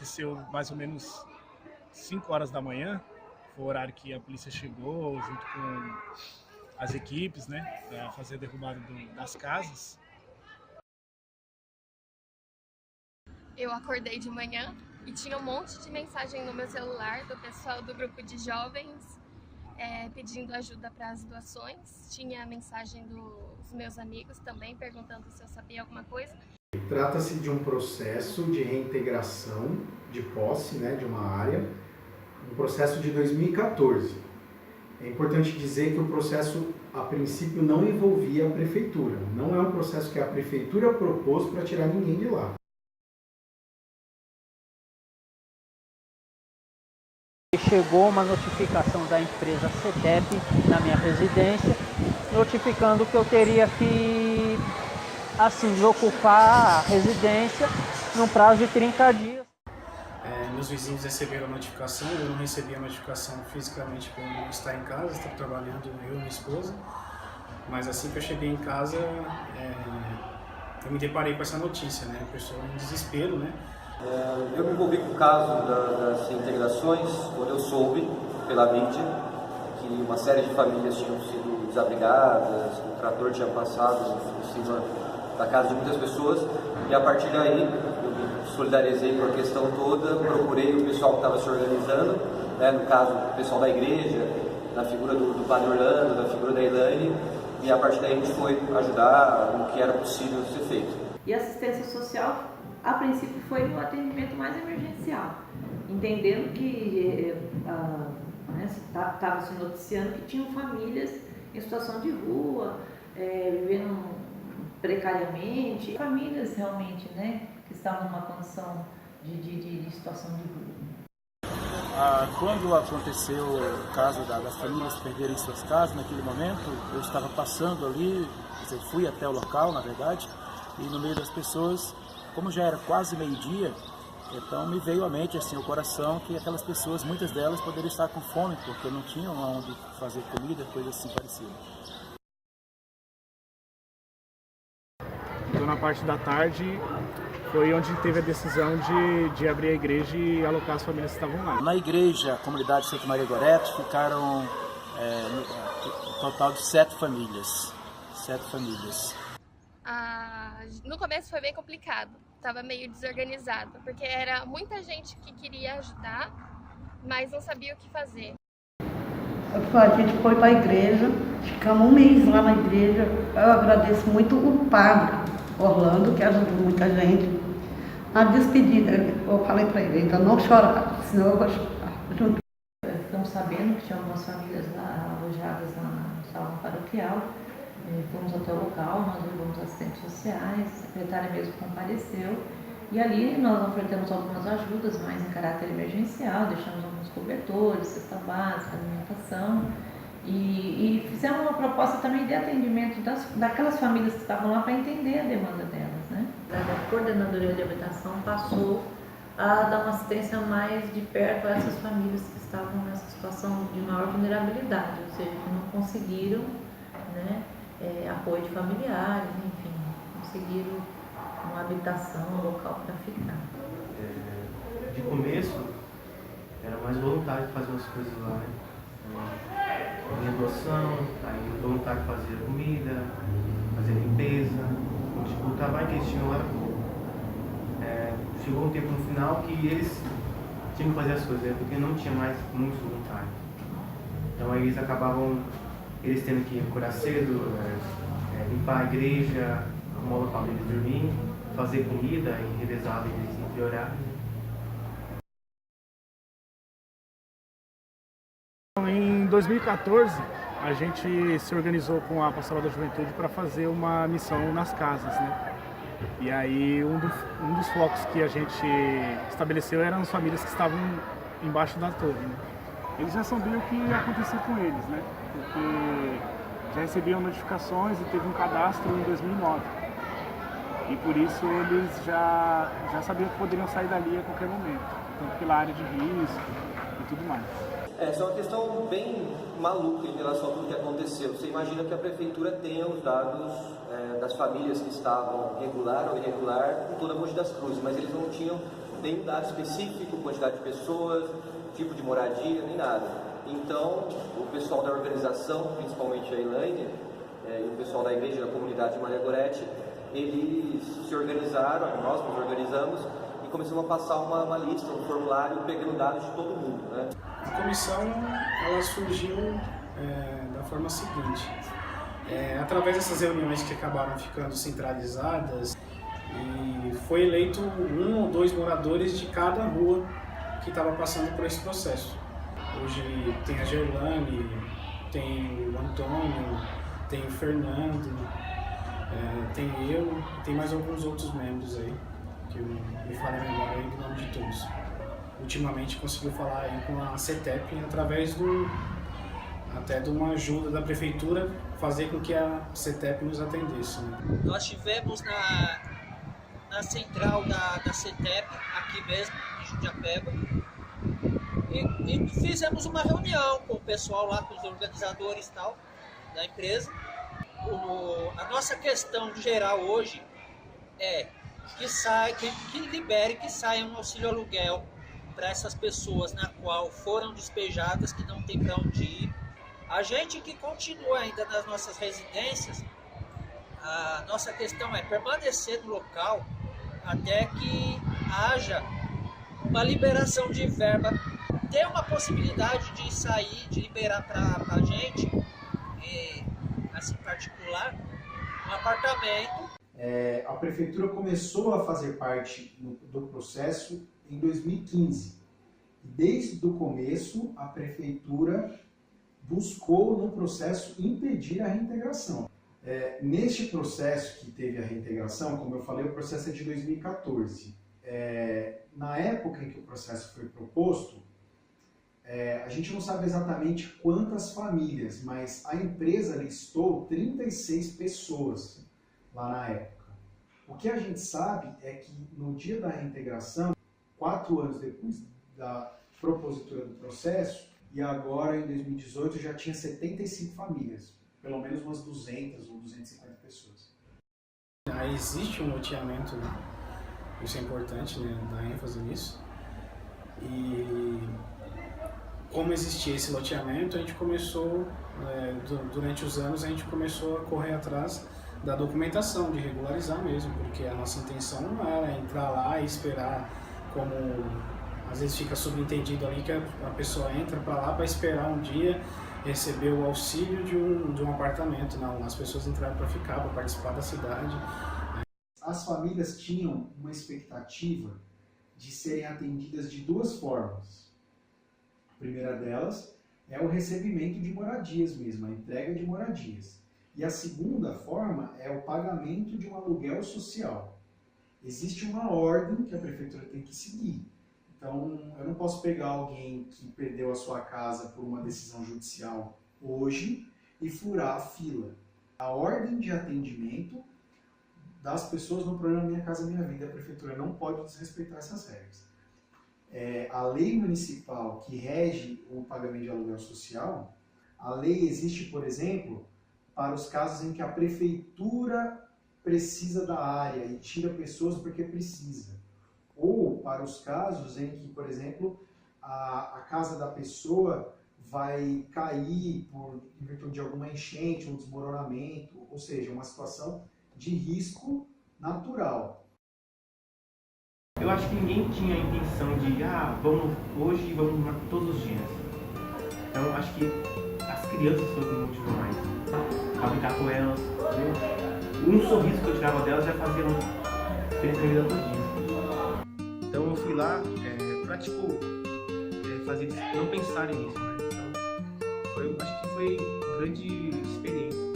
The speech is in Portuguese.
aconteceu mais ou menos 5 horas da manhã, foi o horário que a polícia chegou, junto com as equipes, né, para fazer a derrubada das casas. Eu acordei de manhã e tinha um monte de mensagem no meu celular do pessoal do grupo de jovens pedindo ajuda para as doações. Tinha a mensagem dos meus amigos também perguntando se eu sabia alguma coisa. Trata-se de um processo de reintegração de posse, né, de uma área, um processo de 2014. É importante dizer que o processo, a princípio, não envolvia a prefeitura. Não é um processo que a prefeitura propôs para tirar ninguém de lá. Chegou uma notificação da empresa CETEP na minha residência, notificando que eu teria que desocupar a residência num prazo de 30 dias. Meus vizinhos receberam a notificação, eu não recebi a notificação fisicamente por não estar em casa, estou trabalhando eu e minha esposa, mas assim que eu cheguei em casa, eu me deparei com essa notícia, né? A pessoa em desespero, né? Eu me envolvi com o caso das integrações, quando eu soube, pela mídia, que uma série de famílias tinham sido desabrigadas, o trator tinha passado por cima da casa de muitas pessoas, e a partir daí eu me solidarizei com a questão toda, procurei o pessoal que estava se organizando, né, no caso o pessoal da igreja, na figura do Padre Orlando, na figura da Elaine, e a partir daí a gente foi ajudar no que era possível ser feito. E a assistência social, a princípio, foi o atendimento mais emergencial, entendendo que estava se noticiando que tinham famílias em situação de rua, vivendo precariamente, famílias realmente, né, que estavam numa condição de situação de rua. Quando aconteceu o caso das famílias perderem suas casas, naquele momento eu estava passando ali, fui até o local, na verdade, e no meio das pessoas, como já era quase meio-dia, então me veio à mente, assim, o coração, que aquelas pessoas, muitas delas poderiam estar com fome, porque não tinham onde fazer comida, coisa assim parecida. Então, na parte da tarde, foi onde teve a decisão de abrir a igreja e alocar as famílias que estavam lá. Na igreja, a comunidade Santa Maria Goretti, ficaram um total de 7 famílias. 7 famílias. No começo foi bem complicado, estava meio desorganizado, porque era muita gente que queria ajudar, mas não sabia o que fazer. A gente foi para a igreja, ficamos um mês lá na igreja. Eu agradeço muito o padre Orlando, que ajudou muita gente. Na despedida, eu falei para ele, então não chorar, senão eu vou chorar. Ficamos sabendo que tinha algumas famílias lá alojadas no salão paroquial. Fomos até o local, nós levamos assistentes sociais, a secretária mesmo compareceu, e ali nós ofertamos algumas ajudas, mais em caráter emergencial, deixamos alguns cobertores, cesta básica, alimentação, e fizemos uma proposta também de atendimento daquelas famílias que estavam lá para entender a demanda delas, né? A coordenadoria de habitação passou a dar uma assistência mais de perto a essas famílias que estavam nessa situação de maior vulnerabilidade, ou seja, que não conseguiram, né, apoio de familiares, enfim, conseguiram uma habitação, um local para ficar. De começo, era mais voluntário fazer umas coisas lá, né? Minha doação, aí voluntário fazer comida, fazer limpeza, tipo, o trabalho que eles tinham era pouco. Chegou um tempo no final que eles tinham que fazer as coisas, né? Porque não tinha mais muitos voluntários. Então aí eles acabavam tendo que acordar cedo, limpar a igreja, arrumar o local para eles dormir, fazer comida e revezar eles entre horários. Em 2014, a gente se organizou com a Pastoral da Juventude para fazer uma missão nas casas, né? E aí um dos focos que a gente estabeleceu eram as famílias que estavam embaixo da torre, né? Eles já sabiam o que ia acontecer com eles, né? Porque já recebiam notificações e teve um cadastro em 2009. E por isso eles já sabiam que poderiam sair dali a qualquer momento, tanto pela área de risco e tudo mais. Essa é uma questão bem maluca em relação a tudo que aconteceu. Você imagina que a prefeitura tenha os dados das famílias que estavam regular ou irregular em toda a Mogi das Cruzes, mas eles não tinham tem um dado específico, quantidade de pessoas, tipo de moradia, nem nada. Então, o pessoal da organização, principalmente a Elaine, e o pessoal da igreja, da comunidade de Maria Gorete, eles se organizaram, nós nos organizamos e começamos a passar uma lista, um formulário, pegando dados de todo mundo, né? A comissão, ela surgiu da forma seguinte. Através dessas reuniões que acabaram ficando centralizadas, e foi eleito 1 ou 2 moradores de cada rua que estava passando por esse processo. Hoje tem a Gerlane, tem o Antônio, tem o Fernando, tem eu, tem mais alguns outros membros aí, que eu me falei agora aí do nome de todos. Ultimamente conseguiu falar aí com a CETEP através até de uma ajuda da prefeitura, fazer com que a CETEP nos atendesse. Né? Nós tivemos na central da CETEP, aqui mesmo, em Jundiapeba, e fizemos uma reunião com o pessoal lá, com os organizadores e tal, da empresa. A nossa questão geral hoje é que libere, que saia um auxílio aluguel para essas pessoas na qual foram despejadas, que não tem para onde ir. A gente que continua ainda nas nossas residências, a nossa questão é permanecer no local até que haja uma liberação de verba, ter uma possibilidade de sair, de liberar para a gente, assim particular, um apartamento. A prefeitura começou a fazer parte do processo em 2015. Desde o começo, a prefeitura buscou no processo impedir a reintegração. Neste processo que teve a reintegração, como eu falei, o processo é de 2014. Na época em que o processo foi proposto, a gente não sabe exatamente quantas famílias, mas a empresa listou 36 pessoas lá na época. O que a gente sabe é que no dia da reintegração, 4 anos depois da propositura do processo, e agora em 2018 já tinha 75 famílias, pelo menos umas 200 ou 250 pessoas. Existe um loteamento, isso é importante, né, dar ênfase nisso. E como existia esse loteamento, a gente começou, durante os anos, a gente começou a correr atrás da documentação, de regularizar mesmo, porque a nossa intenção não era entrar lá e esperar, como às vezes fica subentendido ali, que a pessoa entra para lá para esperar um dia receber o auxílio de um apartamento. Não, as pessoas entraram para ficar, para participar da cidade. As famílias tinham uma expectativa de serem atendidas de 2 formas. A primeira delas é o recebimento de moradias mesmo, a entrega de moradias. E a segunda forma é o pagamento de um aluguel social. Existe uma ordem que a prefeitura tem que seguir. Então, eu não posso pegar alguém que perdeu a sua casa por uma decisão judicial hoje e furar a fila. A ordem de atendimento das pessoas no programa Minha Casa Minha Vida, a prefeitura não pode desrespeitar essas regras. A lei municipal que rege o pagamento de aluguel social, a lei existe, por exemplo, para os casos em que a prefeitura precisa da área e tira pessoas porque precisa. Ou para os casos em que, por exemplo, a casa da pessoa vai cair em virtude de alguma enchente ou desmoronamento, ou seja, uma situação de risco natural. Eu acho que ninguém tinha a intenção de, vamos hoje e vamos todos os dias. Então, acho que as crianças foram o motivo mais. Pra brincar com elas, né? Um sorriso que eu tirava delas já fazia diferença na vida todinha. Então eu fui lá pra, fazer eles não pensarem nisso, né? Então, acho que foi uma grande experiência.